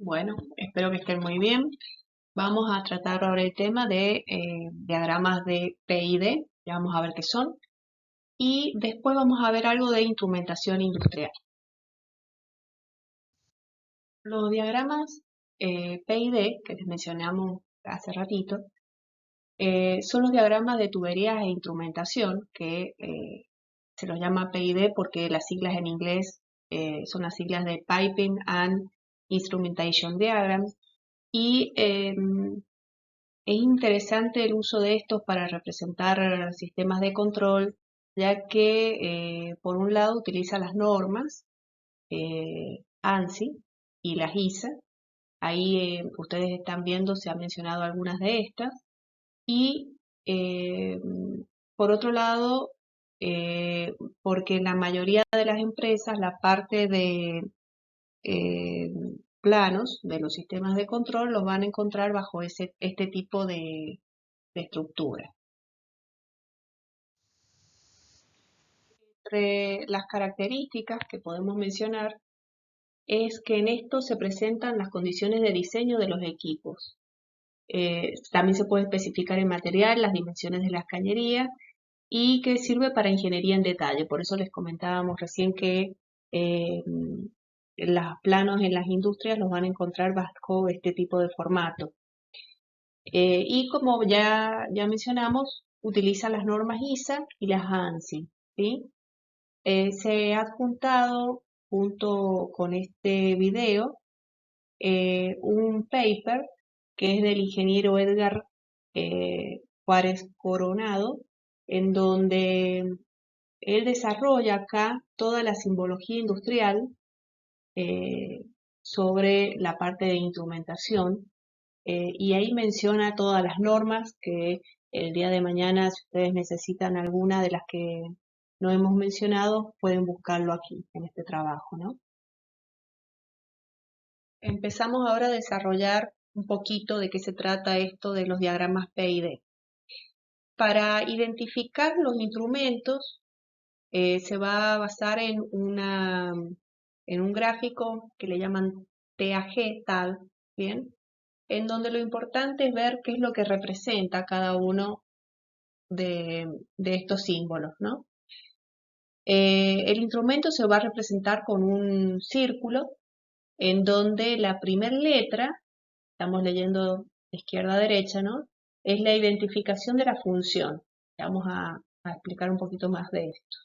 Bueno, espero que estén muy bien. Vamos a tratar ahora el tema de diagramas de PID, ya vamos a ver qué son, y después vamos a ver algo de instrumentación industrial. Los diagramas PID, que les mencionamos hace ratito, son los diagramas de tuberías e instrumentación, que se los llama PID porque las siglas en inglés son las siglas de Piping and Instrumentation Diagrams, y es interesante el uso de estos para representar sistemas de control, ya que por un lado utiliza las normas ANSI y las ISA. Ahí ustedes están viendo, se han mencionado algunas de estas. Y eh, por otro lado, porque en la mayoría de las empresas la parte de eh, planos de los sistemas de control los van a encontrar bajo este tipo de estructura. Entre las características que podemos mencionar es que en esto se presentan las condiciones de diseño de los equipos. También se puede especificar el material, las dimensiones de las cañerías y que sirve para ingeniería en detalle. Por eso les comentábamos recién que eh, los planos en las industrias los van a encontrar bajo este tipo de formato. Y como ya mencionamos, utiliza las normas ISA y las ANSI, ¿sí? Se ha adjuntado junto con este video un paper que es del ingeniero Edgar Juárez Coronado, en donde él desarrolla acá toda la simbología industrial eh, sobre la parte de instrumentación, y ahí menciona todas las normas que el día de mañana, si ustedes necesitan alguna de las que no hemos mencionado, pueden buscarlo aquí, en este trabajo, ¿no? Empezamos ahora a desarrollar un poquito de qué se trata esto de los diagramas PID. Para identificar los instrumentos, se va a basar en un gráfico que le llaman TAG, tal, ¿bien? En donde lo importante es ver qué es lo que representa cada uno de estos símbolos, ¿no? El instrumento se va a representar con un círculo en donde la primera letra, estamos leyendo de izquierda a derecha, ¿no? Es la identificación de la función. Vamos a explicar un poquito más de esto.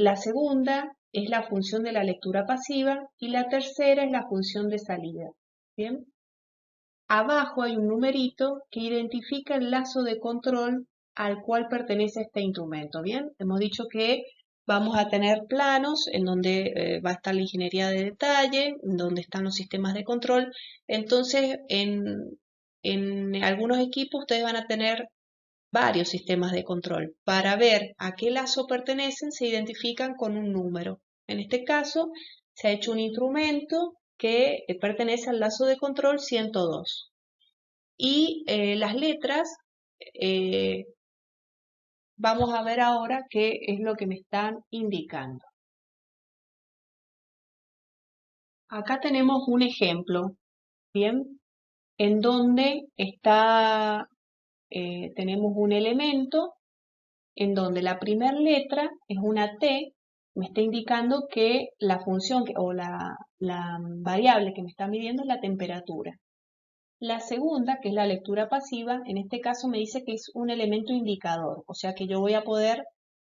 La segunda es la función de la lectura pasiva y la tercera es la función de salida. ¿Bien? Abajo hay un numerito que identifica el lazo de control al cual pertenece este instrumento. Bien, hemos dicho que vamos a tener planos en donde va a estar la ingeniería de detalle, en donde están los sistemas de control. Entonces, en algunos equipos ustedes van a tener varios sistemas de control. Para ver a qué lazo pertenecen, se identifican con un número. En este caso, se ha hecho un instrumento que pertenece al lazo de control 102. Y las letras, eh, vamos a ver ahora qué es lo que me están indicando. Acá tenemos un ejemplo, ¿bien? En donde tenemos un elemento en donde la primera letra es una T, me está indicando que la función o la variable que me está midiendo es la temperatura. La segunda, que es la lectura pasiva, en este caso me dice que es un elemento indicador, o sea que yo voy a poder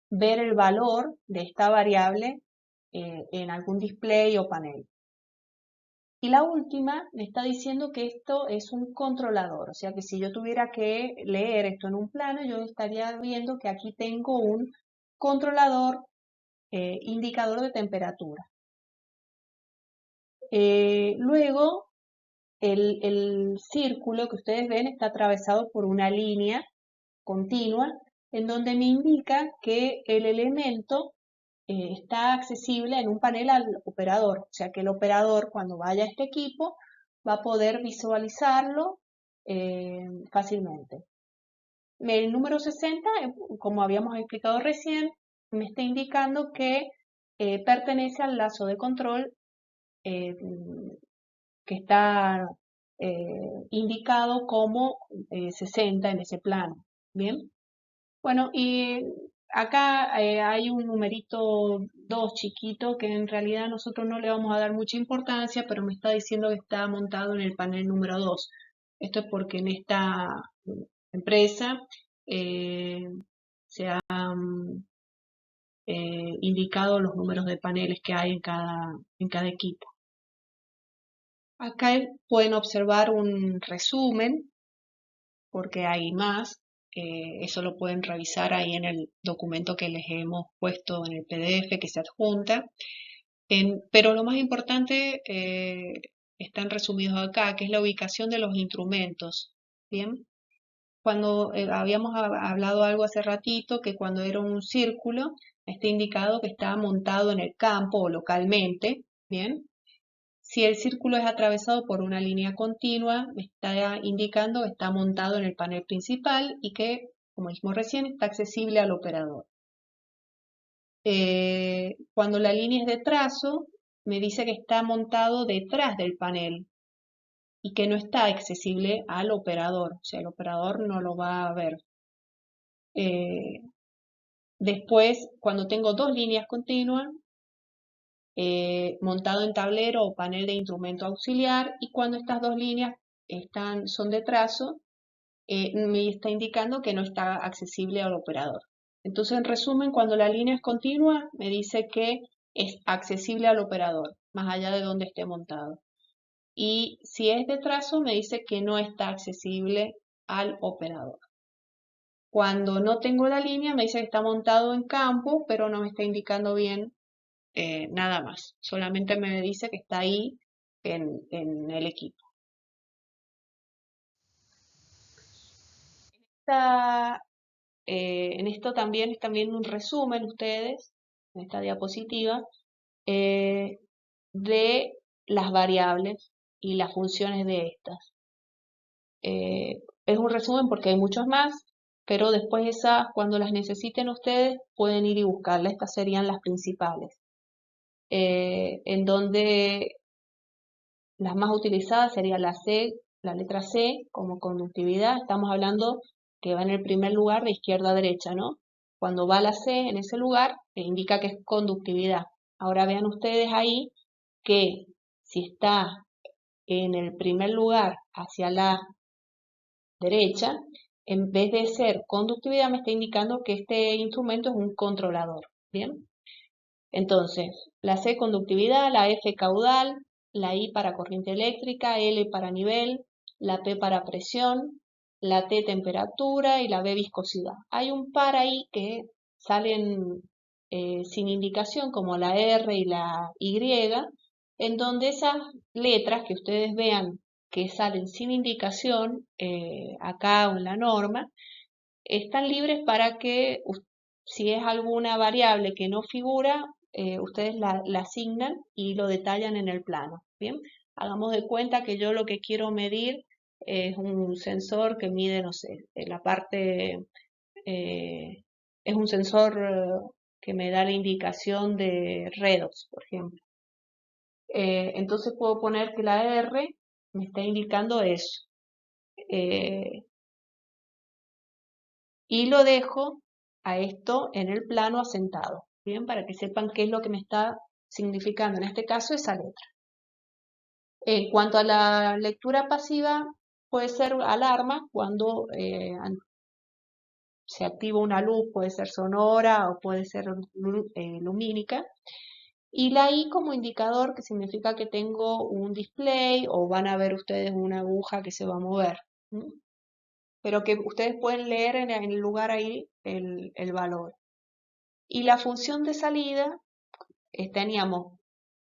ver el valor de esta variable en algún display o panel. Y la última me está diciendo que esto es un controlador, o sea que si yo tuviera que leer esto en un plano, yo estaría viendo que aquí tengo un controlador indicador de temperatura. Luego, el círculo que ustedes ven está atravesado por una línea continua en donde me indica que el elemento está accesible en un panel al operador, o sea que el operador cuando vaya a este equipo va a poder visualizarlo fácilmente. El número 60, como habíamos explicado recién, me está indicando que pertenece al lazo de control que está indicado como 60 en ese plano. Bien, bueno, y acá hay un numerito 2 chiquito que en realidad nosotros no le vamos a dar mucha importancia, pero me está diciendo que está montado en el panel número 2. Esto es porque en esta empresa eh, se han indicado los números de paneles que hay en cada equipo. Acá pueden observar un resumen porque hay más. Eso lo pueden revisar ahí en el documento que les hemos puesto en el PDF que se adjunta. Pero lo más importante están resumidos acá, que es la ubicación de los instrumentos. Bien, cuando habíamos hablado algo hace ratito, que cuando era un círculo, está indicado que está montado en el campo o localmente. Bien, si el círculo es atravesado por una línea continua, me está indicando que está montado en el panel principal y que, como dijimos recién, está accesible al operador. Cuando la línea es de trazo, me dice que está montado detrás del panel y que no está accesible al operador, o sea, el operador no lo va a ver. Después, cuando tengo dos líneas continuas, montado en tablero o panel de instrumento auxiliar, y cuando estas dos líneas son de trazo, me está indicando que no está accesible al operador. Entonces, en resumen, cuando la línea es continua, me dice que es accesible al operador, más allá de donde esté montado. Y si es de trazo, me dice que no está accesible al operador. Cuando no tengo la línea, me dice que está montado en campo, pero no me está indicando bien nada más. Solamente me dice que está ahí en el equipo. En esto también están viendo un resumen ustedes, en esta diapositiva, eh, de las variables y las funciones de estas. Es un resumen porque hay muchos más, pero después esas, cuando las necesiten ustedes, pueden ir y buscarlas. Estas serían las principales. En donde las más utilizadas sería la C, la letra C como conductividad. Estamos hablando que va en el primer lugar de izquierda a derecha, ¿no? Cuando va la C en ese lugar, indica que es conductividad. Ahora vean ustedes ahí que si está en el primer lugar hacia la derecha, en vez de ser conductividad, me está indicando que este instrumento es un controlador. ¿Bien? Entonces, la C conductividad, la F caudal, la I para corriente eléctrica, L para nivel, la P para presión, la T temperatura y la B viscosidad. Hay un par ahí que salen sin indicación, como la R y la Y, en donde esas letras que ustedes vean que salen sin indicación acá o en la norma, están libres para que si es alguna variable que no figura, ustedes la asignan y lo detallan en el plano. Bien, hagamos de cuenta que yo lo que quiero medir es un sensor que mide, no sé, la parte, eh, es un sensor que me da la indicación de redox, por ejemplo. Entonces puedo poner que la R me está indicando eso. Y lo dejo a esto en el plano asentado, ¿bien? Para que sepan qué es lo que me está significando, en este caso, esa letra. En cuanto a la lectura pasiva, puede ser alarma cuando se activa una luz, puede ser sonora o puede ser lumínica. Y la I como indicador, que significa que tengo un display o van a ver ustedes una aguja que se va a mover. Pero que ustedes pueden leer en el lugar ahí el valor. Y la función de salida, teníamos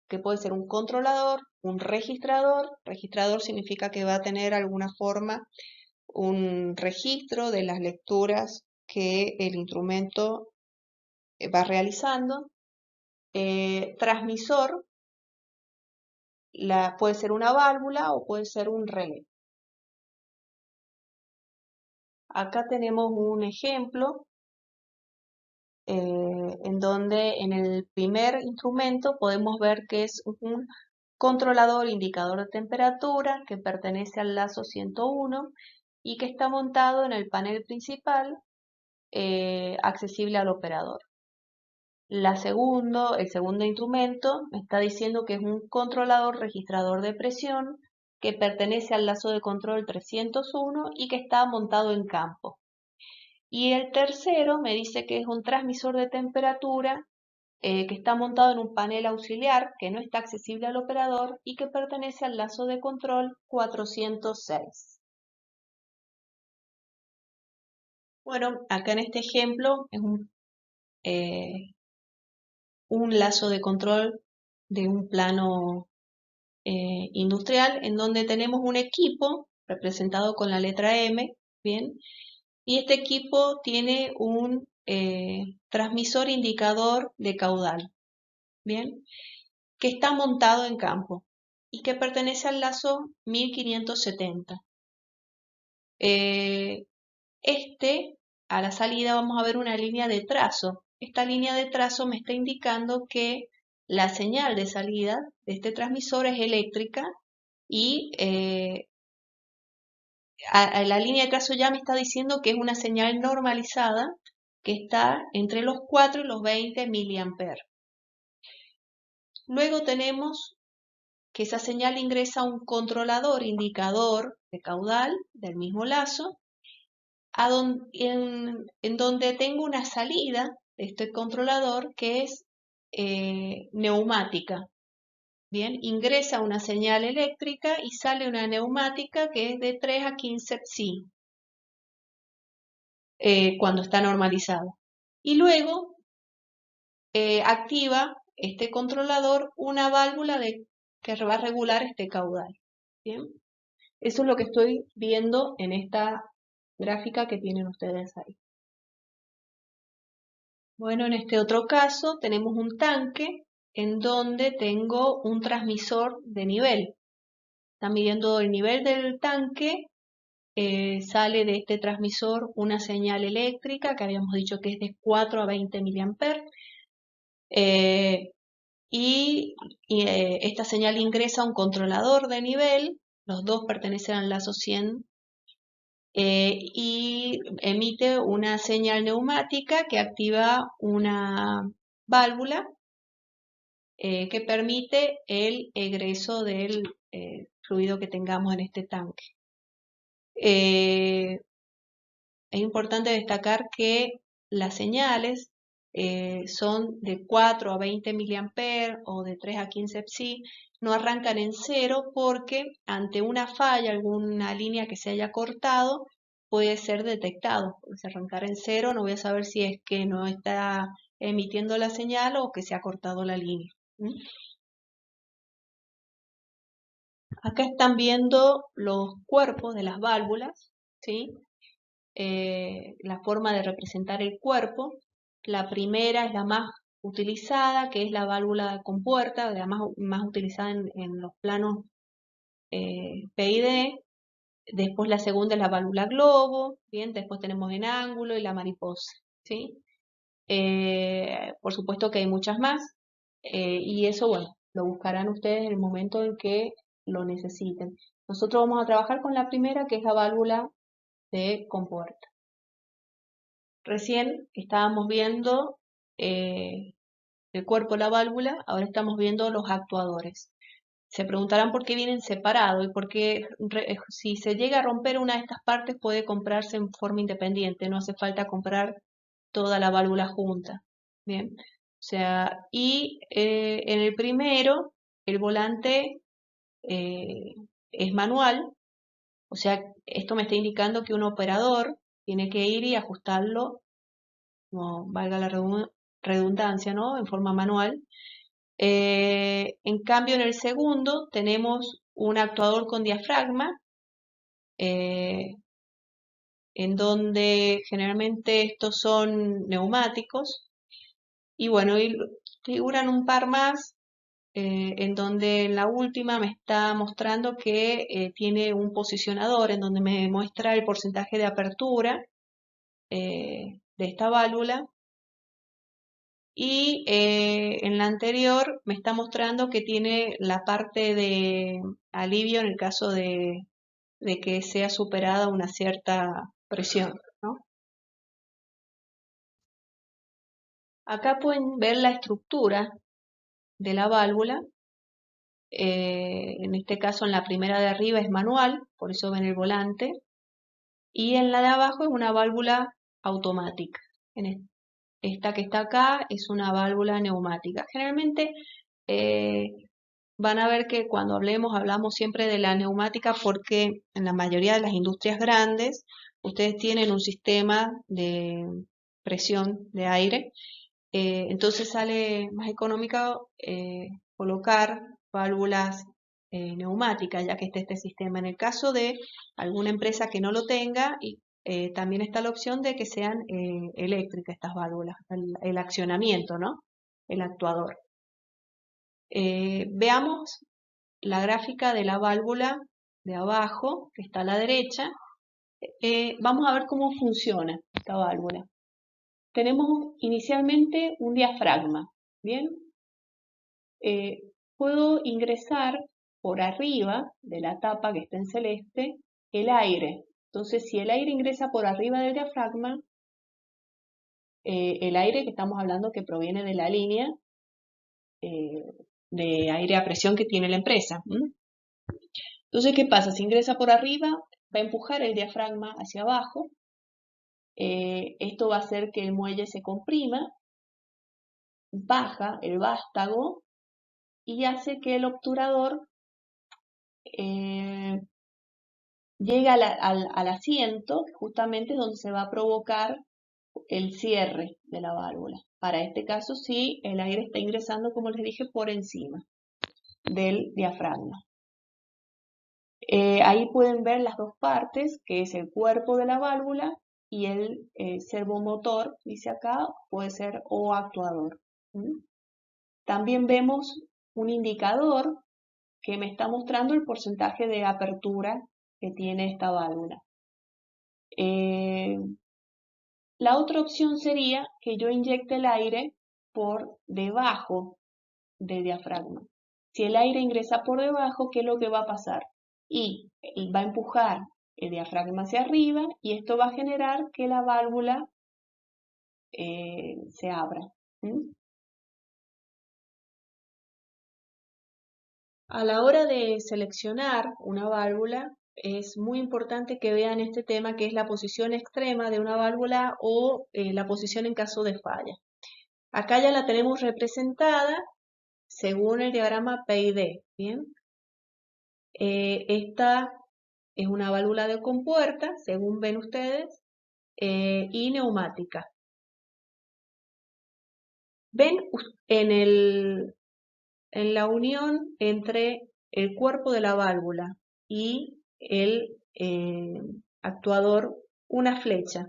que puede ser un controlador, un registrador. Registrador significa que va a tener alguna forma un registro de las lecturas que el instrumento va realizando. Transmisor, puede ser una válvula o puede ser un relé. Acá tenemos un ejemplo en donde en el primer instrumento podemos ver que es un controlador indicador de temperatura que pertenece al lazo 101 y que está montado en el panel principal accesible al operador. El segundo instrumento me está diciendo que es un controlador registrador de presión que pertenece al lazo de control 301 y que está montado en campo. Y el tercero me dice que es un transmisor de temperatura que está montado en un panel auxiliar que no está accesible al operador y que pertenece al lazo de control 406. Bueno, acá en este ejemplo es un lazo de control de un plano industrial en donde tenemos un equipo representado con la letra M, ¿bien? Y este equipo tiene un transmisor indicador de caudal, ¿bien? Que está montado en campo y que pertenece al lazo 1570. A la salida vamos a ver una línea de trazo. Esta línea de trazo me está indicando que la señal de salida de este transmisor es eléctrica y la línea de trazo ya me está diciendo que es una señal normalizada que está entre los 4 y los 20 miliamperes. Luego tenemos que esa señal ingresa a un controlador indicador de caudal del mismo lazo, en donde tengo una salida de este controlador que es neumática. Bien, ingresa una señal eléctrica y sale una neumática que es de 3 a 15 psi cuando está normalizada. Y luego activa este controlador una válvula que va a regular este caudal. Bien, eso es lo que estoy viendo en esta gráfica que tienen ustedes ahí. Bueno, en este otro caso tenemos un tanque en donde tengo un transmisor de nivel. Está midiendo el nivel del tanque, sale de este transmisor una señal eléctrica que habíamos dicho que es de 4 a 20 miliamperes. Esta señal ingresa a un controlador de nivel, los dos pertenecen al lazo 100, y emite una señal neumática que activa una válvula que permite el egreso del fluido que tengamos en este tanque. Es importante destacar que las señales son de 4 a 20 miliamperes o de 3 a 15 psi, no arrancan en cero porque ante una falla, alguna línea que se haya cortado, puede ser detectado. Si arrancar en cero, no voy a saber si es que no está emitiendo la señal o que se ha cortado la línea. Acá están viendo los cuerpos de las válvulas, ¿sí? La forma de representar el cuerpo. La primera es la más utilizada, que es la válvula compuerta, la más utilizada en los planos PID. Después la segunda es la válvula globo, ¿bien? Después tenemos en ángulo y la mariposa, ¿sí? Por supuesto que hay muchas más, y eso, bueno, lo buscarán ustedes en el momento en que lo necesiten. Nosotros vamos a trabajar con la primera, que es la válvula de compuerta. Recién estábamos viendo el cuerpo de la válvula, ahora estamos viendo los actuadores. Se preguntarán por qué vienen separados y por qué si se llega a romper una de estas partes puede comprarse en forma independiente, no hace falta comprar toda la válvula junta. Bien, o sea, y en el primero el volante es manual, o sea, esto me está indicando que un operador tiene que ir y ajustarlo, como valga la redundancia, ¿no? En forma manual. En cambio, en el segundo tenemos un actuador con diafragma, en donde generalmente estos son neumáticos. Y bueno, y figuran un par más, en donde en la última me está mostrando que tiene un posicionador, en donde me muestra el porcentaje de apertura de esta válvula. Y en la anterior me está mostrando que tiene la parte de alivio en el caso de que sea superada una cierta presión, ¿no? Acá pueden ver la estructura de la válvula. En este caso, en la primera de arriba es manual, por eso ven el volante. Y en la de abajo es una válvula automática. Esta que está acá es una válvula neumática. Generalmente eh, van a ver que cuando hablamos siempre de la neumática porque en la mayoría de las industrias grandes ustedes tienen un sistema de presión de aire, entonces sale más económico colocar válvulas neumáticas ya que está este sistema. En el caso de alguna empresa que no lo tenga, también está la opción de que sean eléctricas estas válvulas, el accionamiento, ¿no? El actuador. Veamos la gráfica de la válvula de abajo, que está a la derecha. Vamos a ver cómo funciona esta válvula. Tenemos inicialmente un diafragma, ¿bien? Puedo ingresar por arriba de la tapa que está en celeste el aire. Entonces, si el aire ingresa por arriba del diafragma, el aire que estamos hablando que proviene de la línea de aire a presión que tiene la empresa. Entonces, ¿qué pasa? Si ingresa por arriba, va a empujar el diafragma hacia abajo. Esto va a hacer que el muelle se comprima, baja el vástago y hace que el obturador llegue al asiento, justamente donde se va a provocar el cierre de la válvula. Para este caso, sí, el aire está ingresando, como les dije, por encima del diafragma. Ahí pueden ver las dos partes, que es el cuerpo de la válvula y el servomotor, dice acá, puede ser o actuador. También vemos un indicador que me está mostrando el porcentaje de apertura que tiene esta válvula. La otra opción sería que yo inyecte el aire por debajo del diafragma. Si el aire ingresa por debajo, ¿qué es lo que va a pasar? Y va a empujar el diafragma hacia arriba y esto va a generar que la válvula se abra. A la hora de seleccionar una válvula, es muy importante que vean este tema que es la posición extrema de una válvula o la posición en caso de falla. Acá ya la tenemos representada según el diagrama PID, ¿bien? Esta es una válvula de compuerta, según ven ustedes, y neumática. Ven en la unión entre el cuerpo de la válvula y el actuador una flecha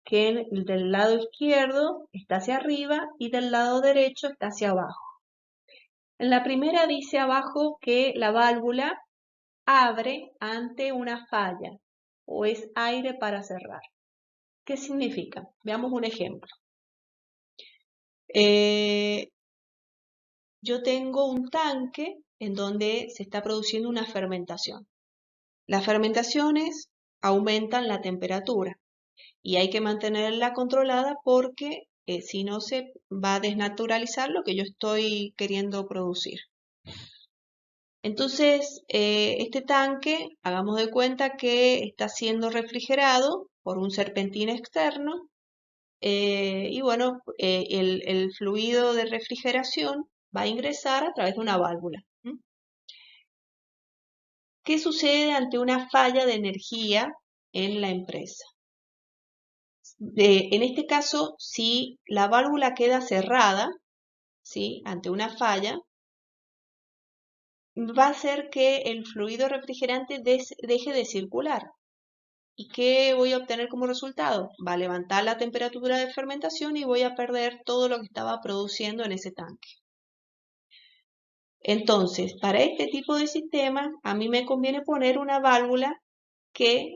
que del lado izquierdo está hacia arriba y del lado derecho está hacia abajo. En la primera dice abajo que la válvula abre ante una falla o es aire para cerrar. ¿Qué significa? Veamos un ejemplo. Yo tengo un tanque en donde se está produciendo una fermentación. Las fermentaciones aumentan la temperatura y hay que mantenerla controlada porque si no se va a desnaturalizar lo que yo estoy queriendo producir. Entonces, este tanque, hagamos de cuenta que está siendo refrigerado por un serpentín externo y bueno, el fluido de refrigeración va a ingresar a través de una válvula. ¿Qué sucede ante una falla de energía en la empresa? En este caso, si la válvula queda cerrada, ¿sí? Ante una falla, va a hacer que el fluido refrigerante deje de circular. ¿Y qué voy a obtener como resultado? Va a levantar la temperatura de fermentación y voy a perder todo lo que estaba produciendo en ese tanque. Entonces, para este tipo de sistema, a mí me conviene poner una válvula que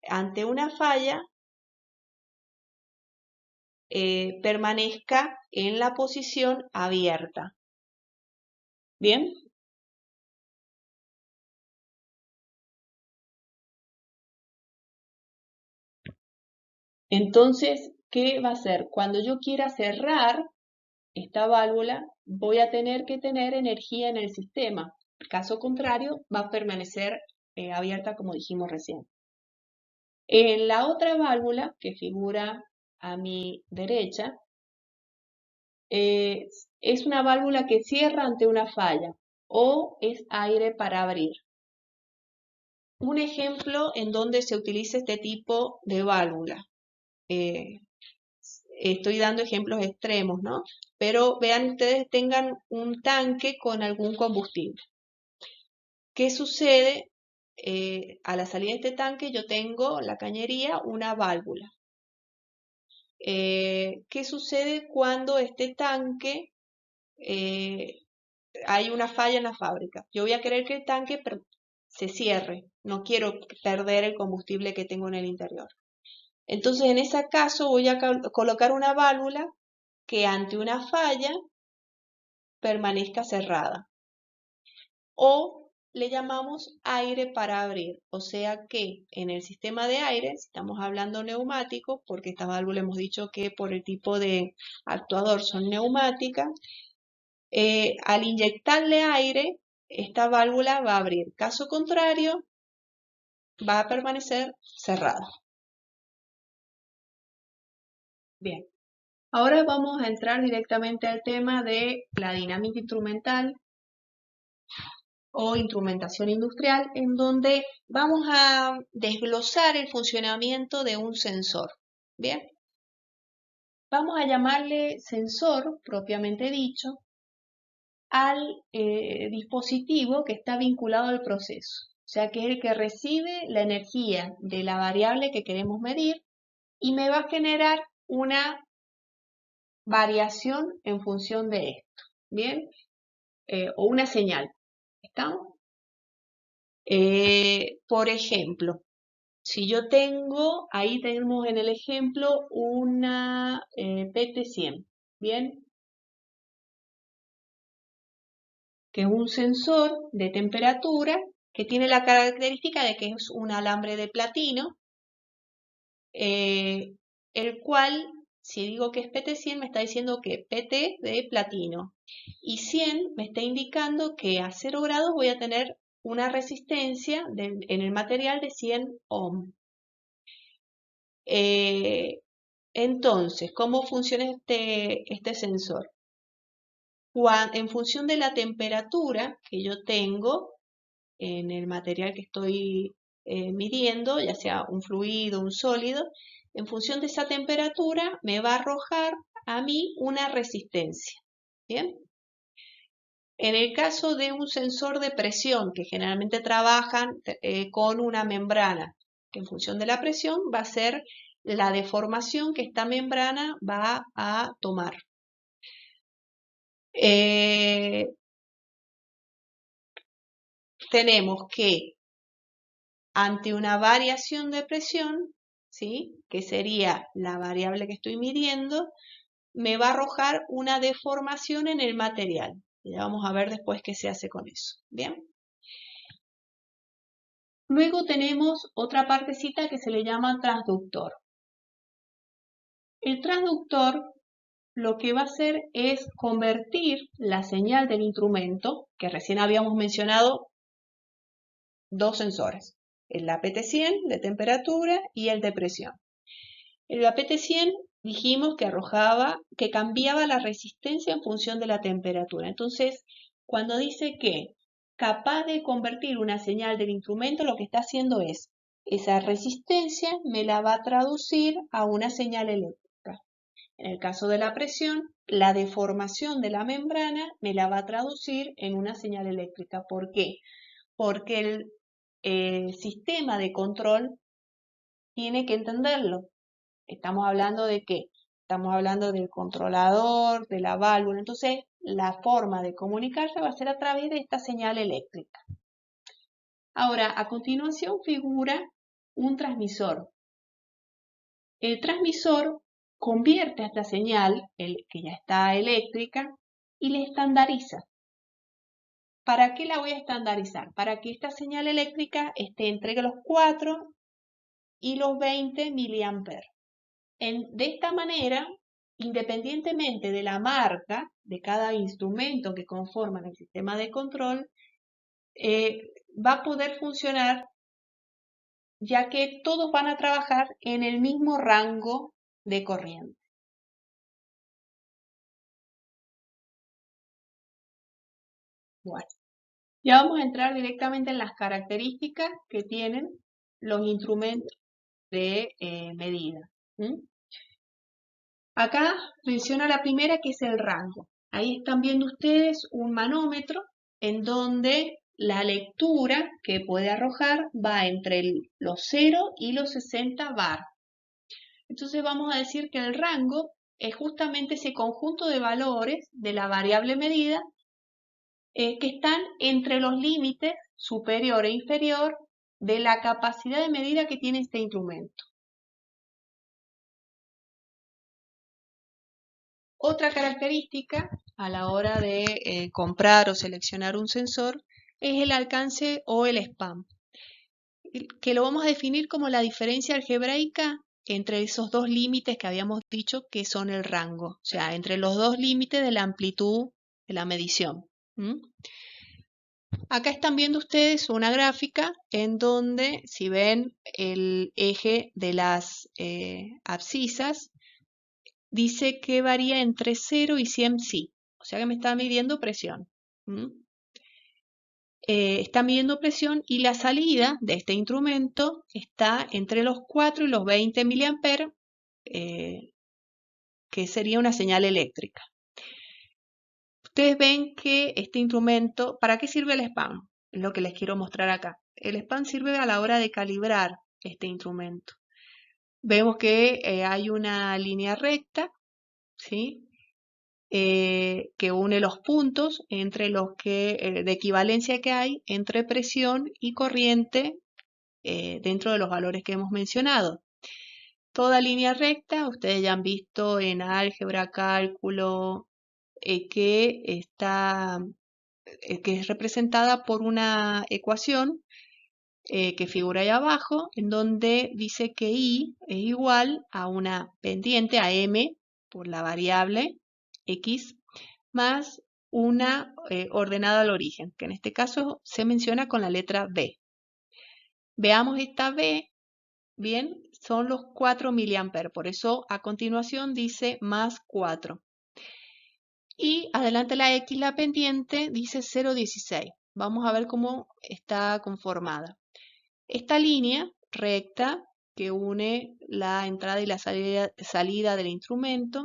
ante una falla permanezca en la posición abierta. ¿Bien? Entonces, ¿qué va a hacer? Cuando yo quiera cerrar esta válvula, voy a tener que tener energía en el sistema. Caso contrario, va a permanecer abierta como dijimos recién. En la otra válvula, que figura a mi derecha, es una válvula que cierra ante una falla o es aire para abrir. Un ejemplo en donde se utiliza este tipo de válvula. Estoy dando ejemplos extremos, ¿no? Pero vean ustedes, tengan un tanque con algún combustible. ¿Qué sucede? A la salida de este tanque yo tengo la cañería, una válvula. ¿Qué sucede cuando este tanque hay una falla en la fábrica? Yo voy a querer que el tanque se cierre. No quiero perder el combustible que tengo en el interior. Entonces, en ese caso, voy a colocar una válvula que ante una falla permanezca cerrada. O le llamamos aire para abrir. O sea que en el sistema de aire, si estamos hablando neumático, porque estas válvulas hemos dicho que por el tipo de actuador son neumáticas, al inyectarle aire, esta válvula va a abrir. Caso contrario, va a permanecer cerrada. Bien. Ahora vamos a entrar directamente al tema de la dinámica instrumental o instrumentación industrial, en donde vamos a desglosar el funcionamiento de un sensor. Bien, vamos a llamarle sensor propiamente dicho al dispositivo que está vinculado al proceso, o sea que es el que recibe la energía de la variable que queremos medir y me va a generar una variación en función de esto. Bien, o una señal. ¿Estamos? Por ejemplo, si yo tengo, ahí tenemos en el ejemplo una PT100, ¿bien? Que es un sensor de temperatura que tiene la característica de que es un alambre de platino, el cual, si digo que es PT100, me está diciendo que PT de platino y 100 me está indicando que a 0 grados voy a tener una resistencia en el material de 100 ohm. Entonces, ¿cómo funciona este sensor? En función de la temperatura que yo tengo en el material que estoy midiendo, ya sea un fluido, un sólido, en función de esa temperatura me va a arrojar a mí una resistencia. ¿Bien? En el caso de un sensor de presión, que generalmente trabajan con una membrana, que en función de la presión va a ser la deformación que esta membrana va a tomar. Tenemos que ante una variación de presión, ¿sí? Que sería la variable que estoy midiendo, me va a arrojar una deformación en el material. Ya vamos a ver después qué se hace con eso. ¿Bien? Luego tenemos otra partecita que se le llama transductor. El transductor lo que va a hacer es convertir la señal del instrumento, que recién habíamos mencionado, dos sensores, el APT100 de temperatura y el de presión. El APT100 dijimos que arrojaba, que cambiaba la resistencia en función de la temperatura. Entonces, cuando dice que capaz de convertir una señal del instrumento, lo que está haciendo es, esa resistencia me la va a traducir a una señal eléctrica. En el caso de la presión, la deformación de la membrana me la va a traducir en una señal eléctrica. ¿Por qué? Porque el sistema de control tiene que entenderlo. Estamos hablando de qué? Estamos hablando del controlador, de la válvula. Entonces, la forma de comunicarse va a ser a través de esta señal eléctrica. Ahora, a continuación figura un transmisor. El transmisor convierte a esta señal, que ya está eléctrica, y la estandariza. ¿Para qué la voy a estandarizar? Para que esta señal eléctrica esté entre los 4 y los 20 miliamperes. De esta manera, independientemente de la marca de cada instrumento que conforman el sistema de control, va a poder funcionar, ya que todos van a trabajar en el mismo rango de corriente. Bueno, ya vamos a entrar directamente en las características que tienen los instrumentos de medida. Acá menciona la primera, que es el rango. Ahí están viendo ustedes un manómetro en donde la lectura que puede arrojar va entre los 0 y los 60 bar. Entonces vamos a decir que el rango es justamente ese conjunto de valores de la variable medida que están entre los límites superior e inferior de la capacidad de medida que tiene este instrumento. Otra característica a la hora de comprar o seleccionar un sensor es el alcance o el span, que lo vamos a definir como la diferencia algebraica entre esos dos límites que habíamos dicho que son el rango, o sea, entre los dos límites de la amplitud de la medición. Acá están viendo ustedes una gráfica en donde, si ven el eje de las abscisas, dice que varía entre 0 y 100 psi, o sea que me está midiendo presión. Está midiendo presión y la salida de este instrumento está entre los 4 y los 20 miliamperes, que sería una señal eléctrica. Ustedes ven que este instrumento, ¿para qué sirve el span? Es lo que les quiero mostrar acá. El span sirve a la hora de calibrar este instrumento. Vemos que hay una línea recta, ¿sí? Que une los puntos entre los que, de equivalencia que hay entre presión y corriente dentro de los valores que hemos mencionado. Toda línea recta, ustedes ya han visto en álgebra, cálculo, que es representada por una ecuación que figura ahí abajo, en donde dice que I es igual a una pendiente, a M, por la variable X, más una ordenada al origen, que en este caso se menciona con la letra B. Veamos esta B, bien, son los 4 miliamperes, por eso a continuación dice más 4. Y adelante la X, la pendiente, dice 0,16. Vamos a ver cómo está conformada. Esta línea recta que une la entrada y la salida del instrumento,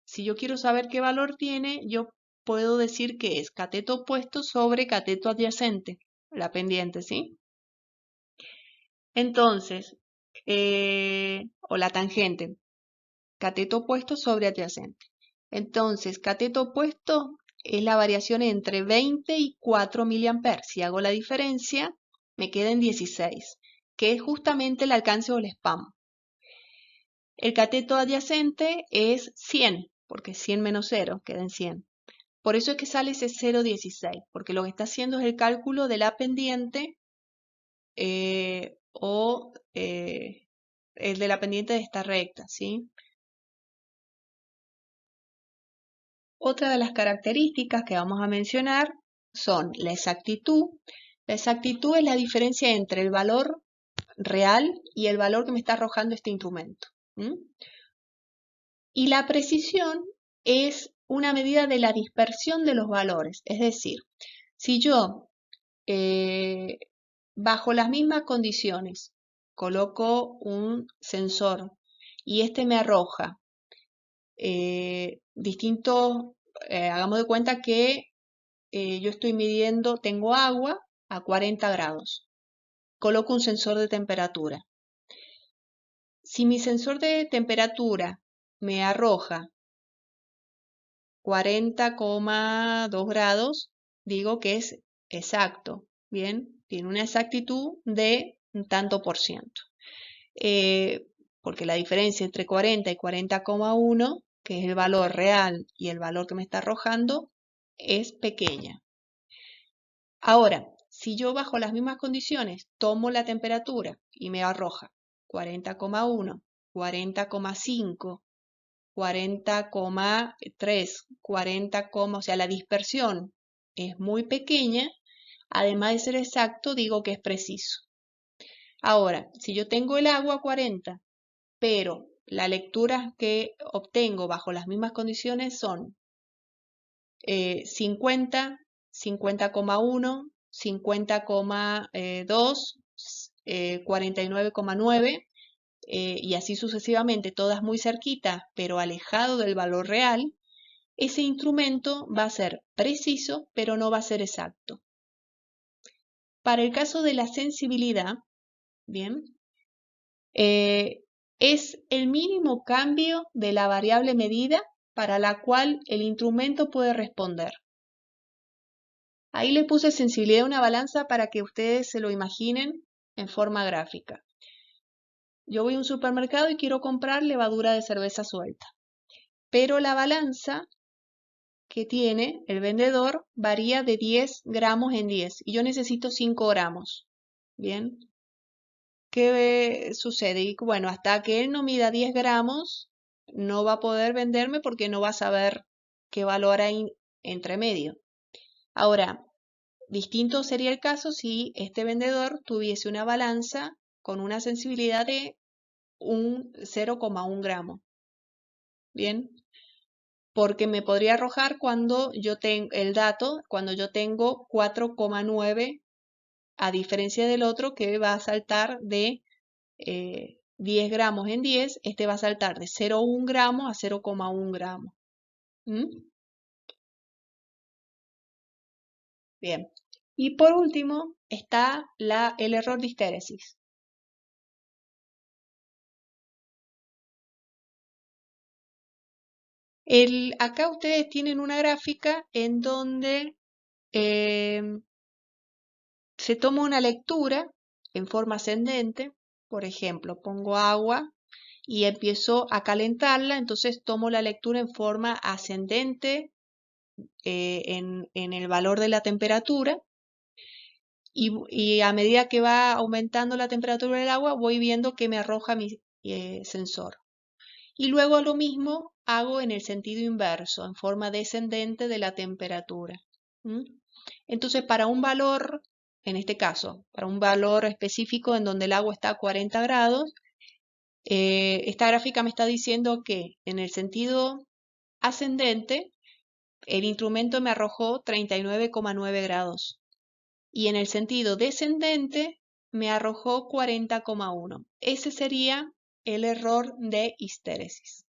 si yo quiero saber qué valor tiene, yo puedo decir que es cateto opuesto sobre cateto adyacente, la pendiente, ¿sí? Entonces, o la tangente, cateto opuesto sobre adyacente. Entonces, cateto opuesto es la variación entre 20 y 4 miliamperes. Si hago la diferencia, me queda en 16, que es justamente el alcance o el span. El cateto adyacente es 100, porque 100 menos 0 queda en 100. Por eso es que sale ese 0,16, porque lo que está haciendo es el cálculo de la pendiente o el de la pendiente de esta recta, ¿sí? Otra de las características que vamos a mencionar son la exactitud. La exactitud es la diferencia entre el valor real y el valor que me está arrojando este instrumento. Y la precisión es una medida de la dispersión de los valores. Es decir, si yo bajo las mismas condiciones coloco un sensor y este me arroja distintos, hagamos de cuenta que yo estoy midiendo, tengo agua a 40 grados. Coloco un sensor de temperatura. Si mi sensor de temperatura me arroja 40,2 grados, digo que es exacto. Bien, tiene una exactitud de un tanto por ciento. porque la diferencia entre 40 y 40,1, que es el valor real y el valor que me está arrojando, es pequeña. Ahora, si yo bajo las mismas condiciones tomo la temperatura y me arroja 40,1, 40,5, 40,3, 40, o sea, la dispersión es muy pequeña, además de ser exacto, digo que es preciso. Ahora, si yo tengo el agua a 40, pero la lectura que obtengo bajo las mismas condiciones son 50, 50,1, 50,2, 49,9 y así sucesivamente, todas muy cerquitas, pero alejado del valor real, ese instrumento va a ser preciso, pero no va a ser exacto. Para el caso de la sensibilidad, bien, es el mínimo cambio de la variable medida para la cual el instrumento puede responder. Ahí le puse sensibilidad a una balanza para que ustedes se lo imaginen en forma gráfica. Yo voy a un supermercado y quiero comprar levadura de cerveza suelta, pero la balanza que tiene el vendedor varía de 10 gramos en 10 y yo necesito 5 gramos. Bien, ¿qué sucede? Y bueno, hasta que él no mida 10 gramos, no va a poder venderme porque no va a saber qué valor hay entre medio. Ahora, distinto sería el caso si este vendedor tuviese una balanza con una sensibilidad de un 0,1 gramo. Bien, porque me podría arrojar cuando yo tengo el dato, cuando yo tengo 4,9, a diferencia del otro que va a saltar de 10 gramos en 10, este va a saltar de 0,1 gramos a 0,1 gramos. Bien. Y por último está el error de histéresis. Acá ustedes tienen una gráfica en donde se toma una lectura en forma ascendente. Por ejemplo, pongo agua y empiezo a calentarla, entonces tomo la lectura en forma ascendente en el valor de la temperatura y a medida que va aumentando la temperatura del agua voy viendo que me arroja mi sensor. Y luego lo mismo hago en el sentido inverso, en forma descendente de la temperatura. Entonces, para un valor, en este caso, para un valor específico en donde el agua está a 40 grados, esta gráfica me está diciendo que en el sentido ascendente, el instrumento me arrojó 39,9 grados. Y en el sentido descendente, me arrojó 40,1. Ese sería el error de histéresis.